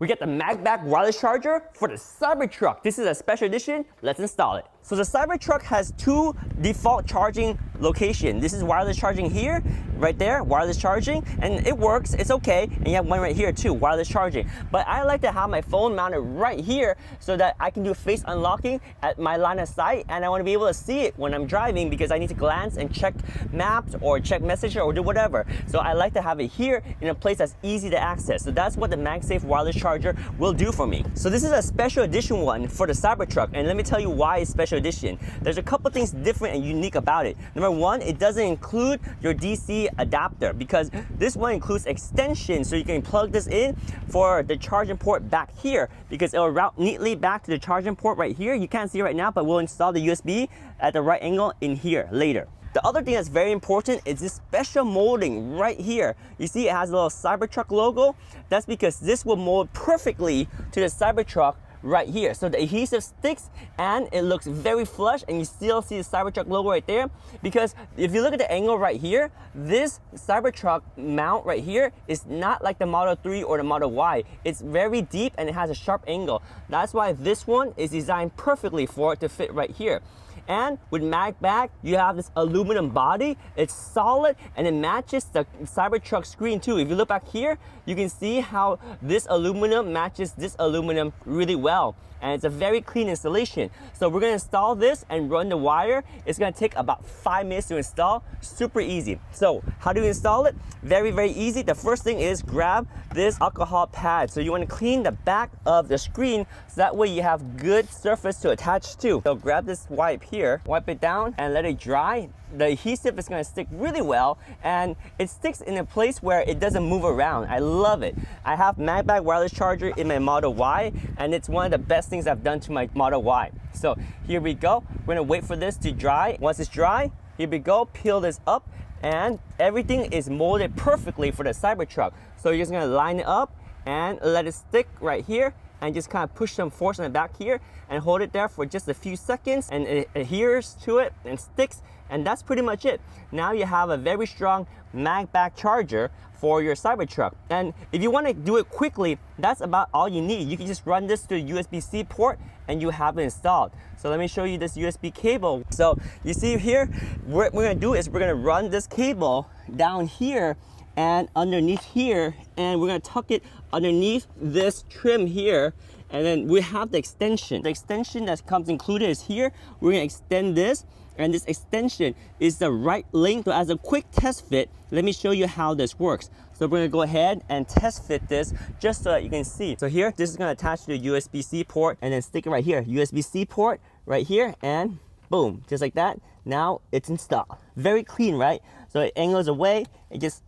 We get the MagBak wireless charger for the Cybertruck. This is a special edition. Let's install it. So the Cybertruck has two default charging locations. This is wireless charging here, right there, wireless charging, and it works, it's okay. And you have one right here too, wireless charging. But I like to have my phone mounted right here so that I can do face unlocking at my line of sight, and I want to be able to see it when I'm driving because I need to glance and check maps or check Messenger or do whatever. So I like to have it here in a place that's easy to access. So that's what the MagSafe wireless charger will do for me. So this is a special edition one for the Cybertruck, and let me tell you why it's special edition. There's a couple things different and unique about it. Number one, it doesn't include your DC adapter because this one includes extension, so you can plug this in for the charging port back here because it will route neatly back to the charging port right here. You can't see it right now, but we'll install the USB at the right angle in here later. The other thing that's very important is this special molding right here. You see it has a little Cybertruck logo. That's because this will mold perfectly to the Cybertruck right here. So the adhesive sticks and it looks very flush, and you still see the Cybertruck logo right there, because if you look at the angle right here, this Cybertruck mount right here is not like the Model 3 or the Model Y. It's very deep and it has a sharp angle. That's why this one is designed perfectly for it to fit right here. And with MagBak, you have this aluminum body. It's solid and it matches the Cybertruck screen too. If you look back here, you can see how this aluminum matches this aluminum really well. And it's a very clean installation. So we're gonna install this and run the wire. It's gonna take about 5 minutes to install, super easy. So how do we install it? Very, very easy. The first thing is grab this alcohol pad. So you wanna clean the back of the screen so that way you have good surface to attach to. So grab this wipe here, wipe it down and let it dry. The adhesive is going to stick really well, and it sticks in a place where it doesn't move around. I love it. I have MagBak wireless charger in my Model Y, and it's one of the best things I've done to my Model Y. So here we go. We're going to wait for this to dry. Once it's dry, here we go. Peel this up, and everything is molded perfectly for the Cybertruck. So you're just going to line it up and let it stick right here, and just kind of push some force on the back here and hold it there for just a few seconds, and it adheres to it and sticks. And that's pretty much it. Now you have a very strong MagBak charger for your Cybertruck. And if you want to do it quickly, that's about all you need. You can just run this to a USB-C port and you have it installed. So let me show you this USB cable. So you see here, what we're gonna do is we're gonna run this cable down here and underneath here, and we're gonna tuck it underneath this trim here. And then we have the extension. The extension that comes included is here. We're gonna extend this, and this extension is the right length. So as a quick test fit, let me show you how this works. So we're gonna go ahead and test fit this just so that you can see. So here, this is gonna attach to the USB-C port and then stick it right here. USB-C port right here, and boom, just like that. Now it's installed. Very clean, right? So it angles away, it just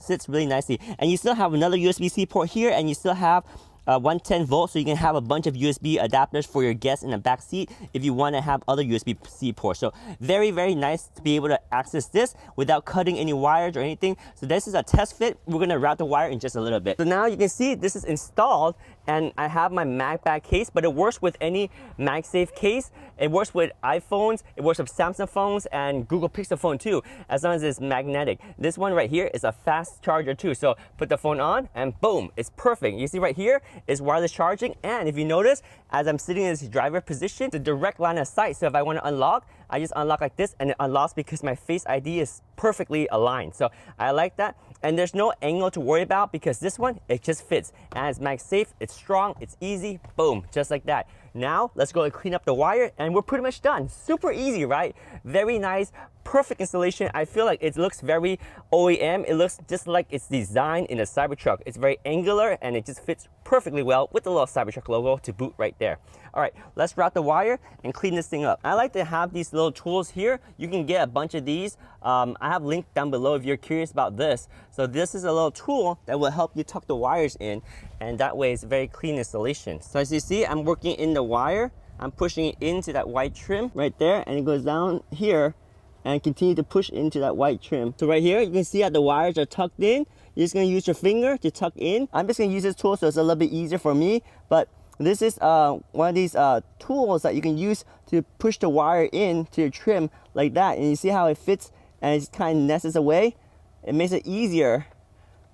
sits really nicely. And you still have another USB-C port here, and you still have 110 volts, so you can have a bunch of USB adapters for your guests in the back seat if you want to have other USB-C ports. So very, very nice to be able to access this without cutting any wires or anything. So this is a test fit. We're going to route the wire in just a little bit. So now you can see this is installed, and I have my MagBak case, but it works with any MagSafe case. It works with iPhones, it works with Samsung phones and Google Pixel phone too, as long as it's magnetic. This one right here is a fast charger too. So put the phone on and boom, it's perfect. You see right here is wireless charging, and if you notice, as I'm sitting in this driver position, it's a direct line of sight. So if I want to unlock, I just unlock like this, and it unlocks because my Face ID is perfectly aligned. So I like that. And there's no angle to worry about because this one, it just fits. And it's MagSafe, it's strong, it's easy, boom, just like that. Now, let's go and clean up the wire, and we're pretty much done. Super easy, right? Very nice, perfect installation. I feel like it looks very OEM. It looks just like it's designed in a Cybertruck. It's very angular, and it just fits perfectly well with the little Cybertruck logo to boot right there. All right, let's route the wire and clean this thing up. I like to have these little tools here. You can get a bunch of these. I have linked down below if you're curious about this. So this is a little tool that will help you tuck the wires in, and that way it's a very clean installation. So as you see, I'm working in the wire. I'm pushing it into that white trim right there, and it goes down here and continue to push into that white trim. So right here, you can see how the wires are tucked in. You're just gonna use your finger to tuck in. I'm just gonna use this tool so it's a little bit easier for me, but this is one of these tools that you can use to push the wire in to your trim like that. And you see how it fits and it kind of nests away? It makes it easier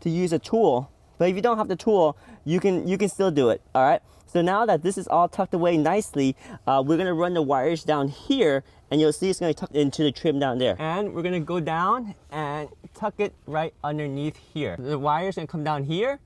to use a tool But if you don't have the tool, you can still do it, all right? So now that this is all tucked away nicely, we're gonna run the wires down here, and you'll see it's gonna tuck into the trim down there. And we're gonna go down and tuck it right underneath here. The wire's gonna come down here,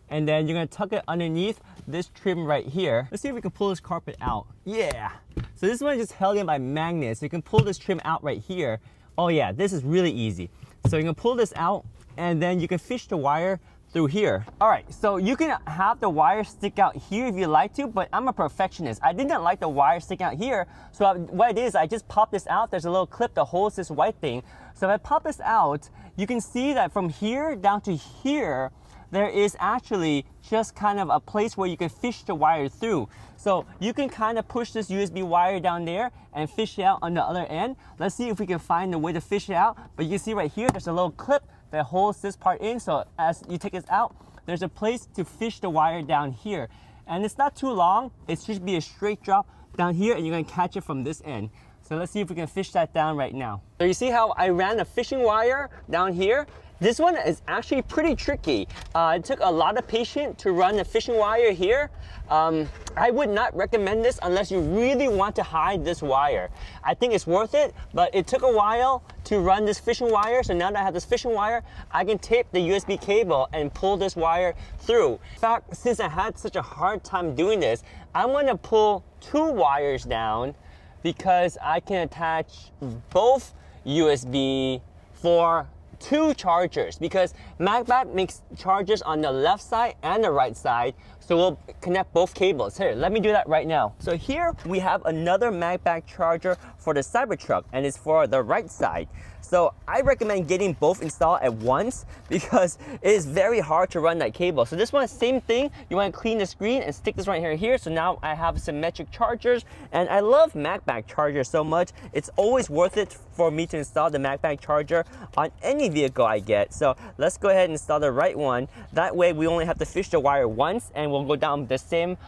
and then you're gonna tuck it underneath this trim right here. Let's see if we can pull this carpet out. Yeah. So this one is just held in by magnets. So you can pull this trim out right here. Oh yeah, this is really easy. So you can pull this out, and then you can fish the wire through here. All right, so you can have the wire stick out here if you like to, but I'm a perfectionist. I didn't like the wire sticking out here, so what I did is I just popped this out. There's a little clip that holds this white thing. So if I pop this out, you can see that from here down to here, there is actually just kind of a place where you can fish the wire through. So you can kind of push this USB wire down there and fish it out on the other end. Let's see if we can find a way to fish it out. But you can see right here, there's a little clip that holds this part in. So as you take this out, there's a place to fish the wire down here. And it's not too long. It should be a straight drop down here, and you're gonna catch it from this end. So let's see if we can fish that down right now. So you see how I ran the fishing wire down here? This one is actually pretty tricky. It took a lot of patience to run the fishing wire here. I would not recommend this unless you really want to hide this wire. I think it's worth it, but it took a while to run this fishing wire. So now that I have this fishing wire, I can tape the USB cable and pull this wire through. In fact, since I had such a hard time doing this, I'm gonna pull 2 wires down because I can attach both USB for 2 chargers, because MagBak makes chargers on the left side and the right side, so we'll connect both cables. Here, let me do that right now. So here we have another MagBak charger for the Cybertruck, and it's for the right side. So I recommend getting both installed at once because it is very hard to run that cable. So this one, same thing. You want to clean the screen and stick this right here. So now I have symmetric chargers, and I love MagBak chargers so much. It's always worth it for me to install the MagBak charger on any vehicle I get. So let's go ahead and install the right one. That way we only have to fish the wire once, and we'll go down the same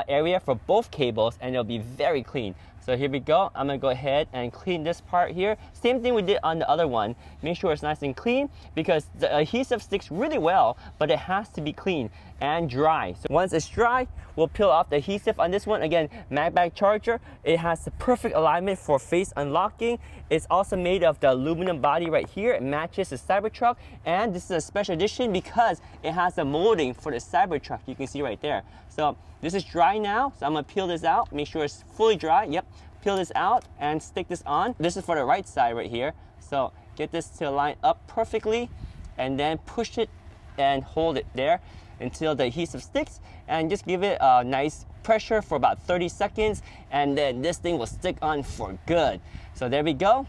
area for both cables, and it'll be very clean. So here we go. I'm gonna go ahead and clean this part here. Same thing we did on the other one. Make sure it's nice and clean because the adhesive sticks really well, but it has to be clean and dry. So once it's dry, we'll peel off the adhesive on this one. Again, MagBak charger. It has the perfect alignment for face unlocking. It's also made of the aluminum body right here. It matches the Cybertruck, and this is a special edition because it has the molding for the Cybertruck. You can see right there. So this is dry now, so I'm gonna peel this out. Make sure it's fully dry. Yep, peel this out and stick this on. This is for the right side right here. So get this to line up perfectly, and then push it and hold it there until the adhesive sticks, and just give it a nice pressure for about 30 seconds, and then this thing will stick on for good. So there we go.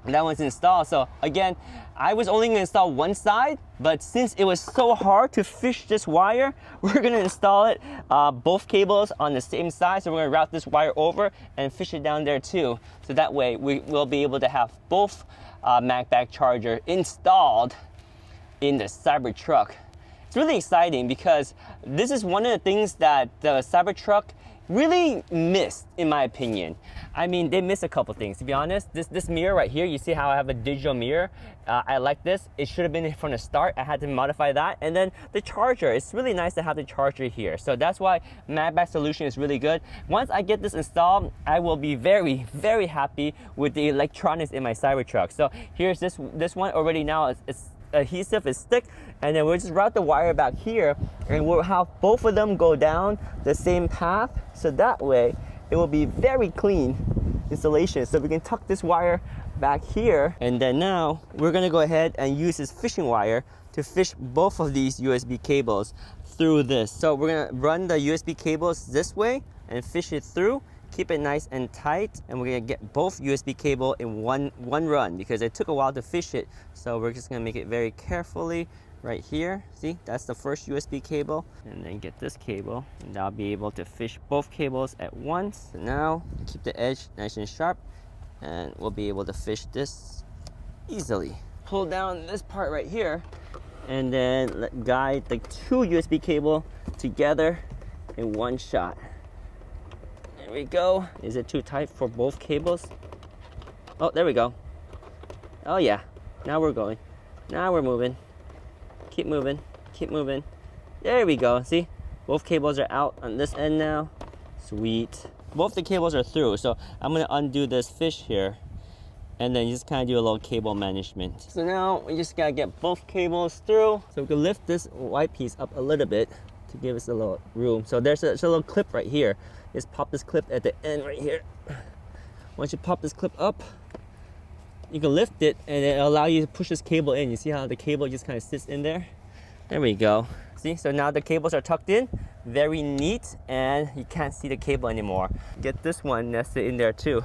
That one's installed. So again, I was only gonna install one side, but since it was so hard to fish this wire, we're gonna install it both cables on the same side. So we're gonna route this wire over and fish it down there too. So that way we will be able to have both MagBak charger installed in the Cybertruck. It's really exciting because this is one of the things that the Cybertruck really missed, in my opinion. I mean, they missed a couple things, to be honest. This mirror right here, you see how I have a digital mirror? I like this. It should have been from the start. I had to modify that. And then the charger, it's really nice to have the charger here. So that's why MagBak solution is really good. Once I get this installed, I will be very, very happy with the electronics in my Cybertruck. So here's this one already now. It's adhesive is thick, and then we'll just route the wire back here, and we'll have both of them go down the same path, so that way it will be very clean installation. So we can tuck this wire back here, and then now we're gonna go ahead and use this fishing wire to fish both of these USB cables through this. So we're gonna run the USB cables this way and fish it through. Keep it nice and tight, and we're gonna get both USB cable in one run because it took a while to fish it. So we're just gonna make it very carefully right here. See, that's the first USB cable, and then get this cable, and I'll be able to fish both cables at once. So now keep the edge nice and sharp, and we'll be able to fish this easily. Pull down this part right here, and then guide the 2 USB cable together in one shot. There we go. Is it too tight for both cables? Oh, there we go. Oh yeah, now we're going. Now we're moving. Keep moving, keep moving. There we go. See, both cables are out on this end now. Sweet. Both the cables are through, so I'm gonna undo this fish here, and then just kind of do a little cable management. So now we just gotta get both cables through. So we can lift this white piece up a little bit to give us a little room. So there's a little clip right here. Just pop this clip at the end right here. Once you pop this clip up, you can lift it and it'll allow you to push this cable in. You see how the cable just kind of sits in there? There we go. See, so now the cables are tucked in, very neat, and you can't see the cable anymore. Get this one nested in there too.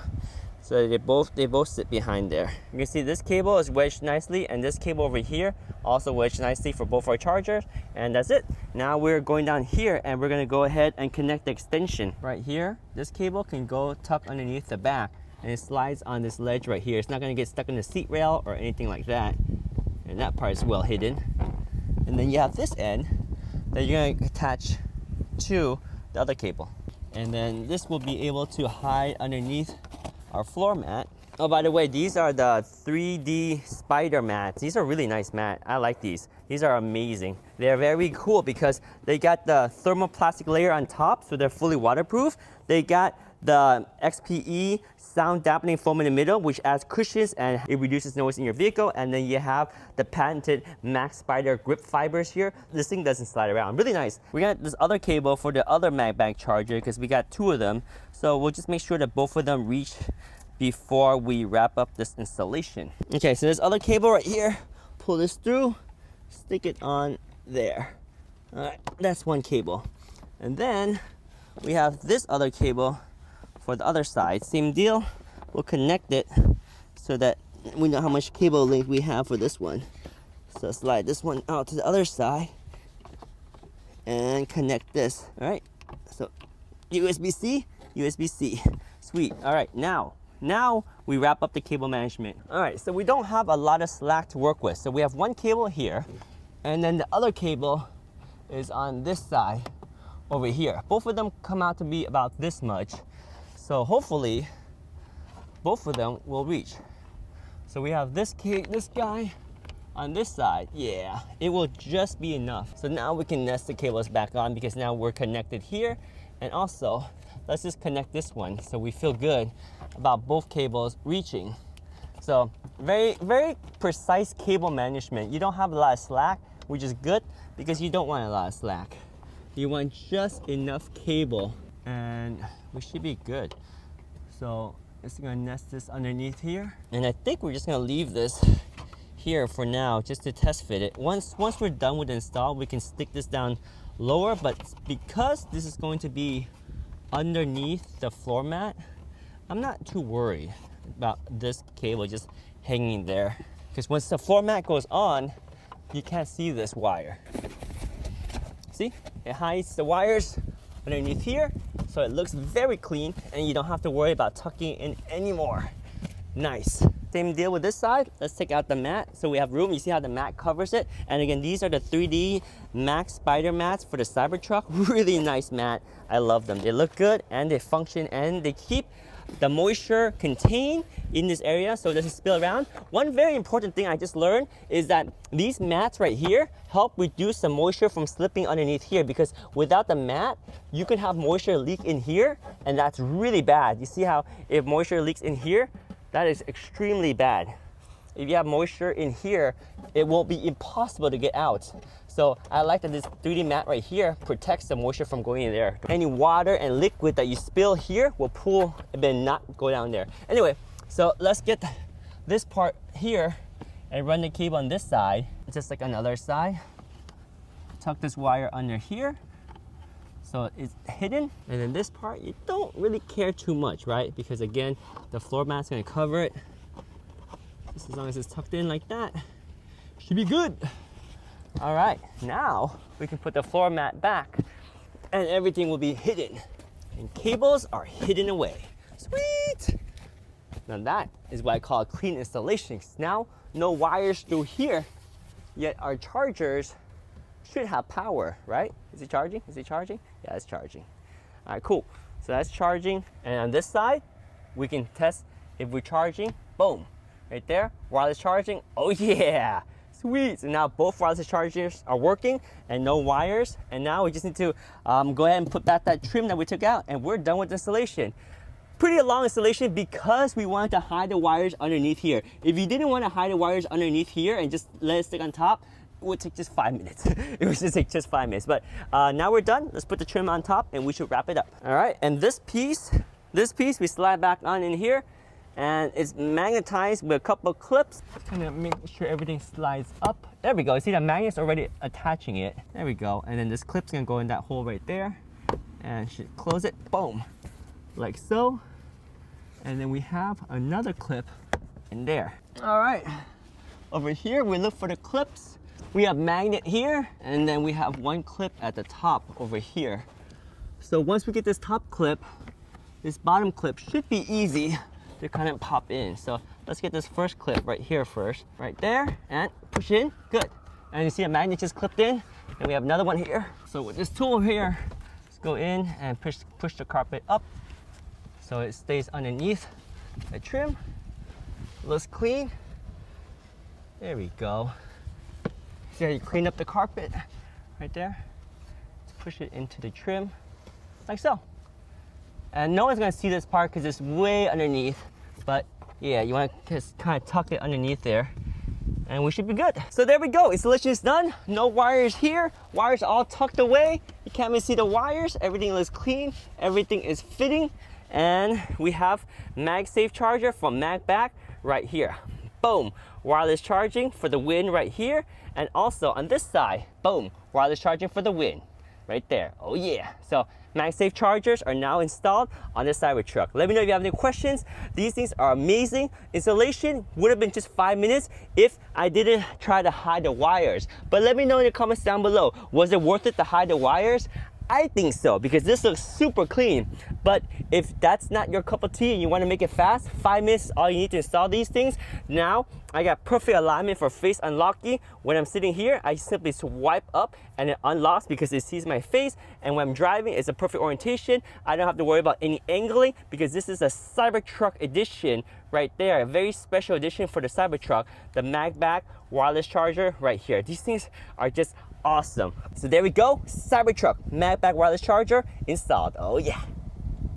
So they both sit behind there. You can see this cable is wedged nicely, and this cable over here also wedged nicely for both our chargers, and that's it. Now we're going down here and we're gonna go ahead and connect the extension. Right here, this cable can go tuck underneath the back, and it slides on this ledge right here. It's not gonna get stuck in the seat rail or anything like that, and that part is well hidden. And then you have this end that you're gonna attach to the other cable. And then this will be able to hide underneath our floor mat. Oh, by the way, these are the 3D spider mats. These are really nice mat. I like these. These are amazing. They're very cool because they got the thermoplastic layer on top, so they're fully waterproof. They got the XPE sound dampening foam in the middle, which adds cushions and it reduces noise in your vehicle. And then you have the patented Max Spider grip fibers here. This thing doesn't slide around. Really nice. We got this other cable for the other MagBak charger because we got 2 of them. So we'll just make sure that both of them reach before we wrap up this installation. Okay, so this other cable right here, pull this through, stick it on there. All right, that's one cable. And then we have this other cable for the other side. Same deal, we'll connect it so that we know how much cable length we have for this one. So slide this one out to the other side and connect this. All right, so USB-C, USB-C. Sweet. All right, now we wrap up the cable management. All right, so we don't have a lot of slack to work with. So we have one cable here, and then the other cable is on this side over here. Both of them come out to be about this much. So hopefully, both of them will reach. So we have this guy on this side. Yeah, it will just be enough. So now we can nest the cables back on because now we're connected here. And also, let's just connect this one so we feel good about both cables reaching. So very, very precise cable management. You don't have a lot of slack, which is good because you don't want a lot of slack. You want just enough cable and we should be good. So just gonna nest this underneath here. And I think we're just gonna leave this here for now just to test fit it. Once we're done with the install, we can stick this down lower, but because this is going to be underneath the floor mat, I'm not too worried about this cable just hanging there. Because once the floor mat goes on, you can't see this wire. See, it hides the wires underneath here, so it looks very clean and you don't have to worry about tucking it in anymore. Nice. Same deal with this side. Let's take out the mat so we have room. You see how the mat covers it? And again, these are the 3D Max Spider mats for the Cybertruck. Really nice mat. I love them. They look good and they function and they keep the moisture contained in this area so it doesn't spill around. One very important thing I just learned is that these mats right here help reduce the moisture from slipping underneath here, because without the mat, you can have moisture leak in here and that's really bad. You see how if moisture leaks in here, that is extremely bad. If you have moisture in here, it will be impossible to get out. So I like that this 3D mat right here protects the moisture from going in there. Any water and liquid that you spill here will pool and then not go down there. Anyway, so let's get this part here and run the cable on this side, just like on the other side. Tuck this wire under here, so it's hidden. And then this part, you don't really care too much, right? Because again, the floor mat's gonna cover it. Just as long as it's tucked in like that, should be good. All right, now we can put the floor mat back and everything will be hidden. And cables are hidden away. Sweet! Now that is what I call a clean installation. Now, no wires through here, yet our chargers should have power, right? Is it charging? Is it charging? Yeah, it's charging. All right, cool. So that's charging. And on this side, we can test if we're charging. Boom, right there, wireless charging. Oh yeah. Sweet. So now both wireless chargers are working and no wires. And now we just need to go ahead and put back that trim that we took out, and we're done with the installation. Pretty long installation because we wanted to hide the wires underneath here. If you didn't want to hide the wires underneath here and just let it stick on top, it would take just 5 minutes. It would just take just 5 minutes. But now we're done. Let's put the trim on top and we should wrap it up. All right, and this piece we slide back on in here, and it's magnetized with a couple of clips. Just kind of make sure everything slides up. There we go. You see the magnet's already attaching it. There we go. And then this clip's gonna go in that hole right there, and should close it. Boom, like so. And then we have another clip in there. All right, over here we look for the clips. We have magnet here, and then we have one clip at the top over here. So once we get this top clip, this bottom clip should be easy to kind of pop in. So let's get this first clip right here first, right there, and push in. Good. And you see a magnet just clipped in, and we have another one here. So with this tool here, let's go in and push the carpet up so it stays underneath the trim. Looks clean. There we go. See how you clean up the carpet right there? Let's push it into the trim like so. And no one's gonna see this part because it's way underneath, but yeah, you wanna just kind of tuck it underneath there and we should be good. So there we go, installation is done. No wires here, wires all tucked away. You can't even see the wires, everything looks clean, everything is fitting. And we have MagSafe charger from MagBak right here. Boom, wireless charging for the Win right here. And also on this side, boom, wireless charging for the Win right there. Oh yeah. So MagSafe chargers are now installed on the Cybertruck. Let me know if you have any questions. These things are amazing. Installation would have been just 5 minutes if I didn't try to hide the wires. But let me know in the comments down below. Was it worth it to hide the wires? I think so, because this looks super clean. But if that's not your cup of tea and you want to make it fast, 5 minutes is all you need to install these things. Now I got perfect alignment for face unlocking. When I'm sitting here, I simply swipe up and it unlocks because it sees my face. And when I'm driving, it's a perfect orientation. I don't have to worry about any angling because this is a Cybertruck edition right there. A very special edition for the Cybertruck. The MagBak wireless charger right here. These things are just awesome. So there we go, Cybertruck MagBak wireless charger installed. Oh yeah.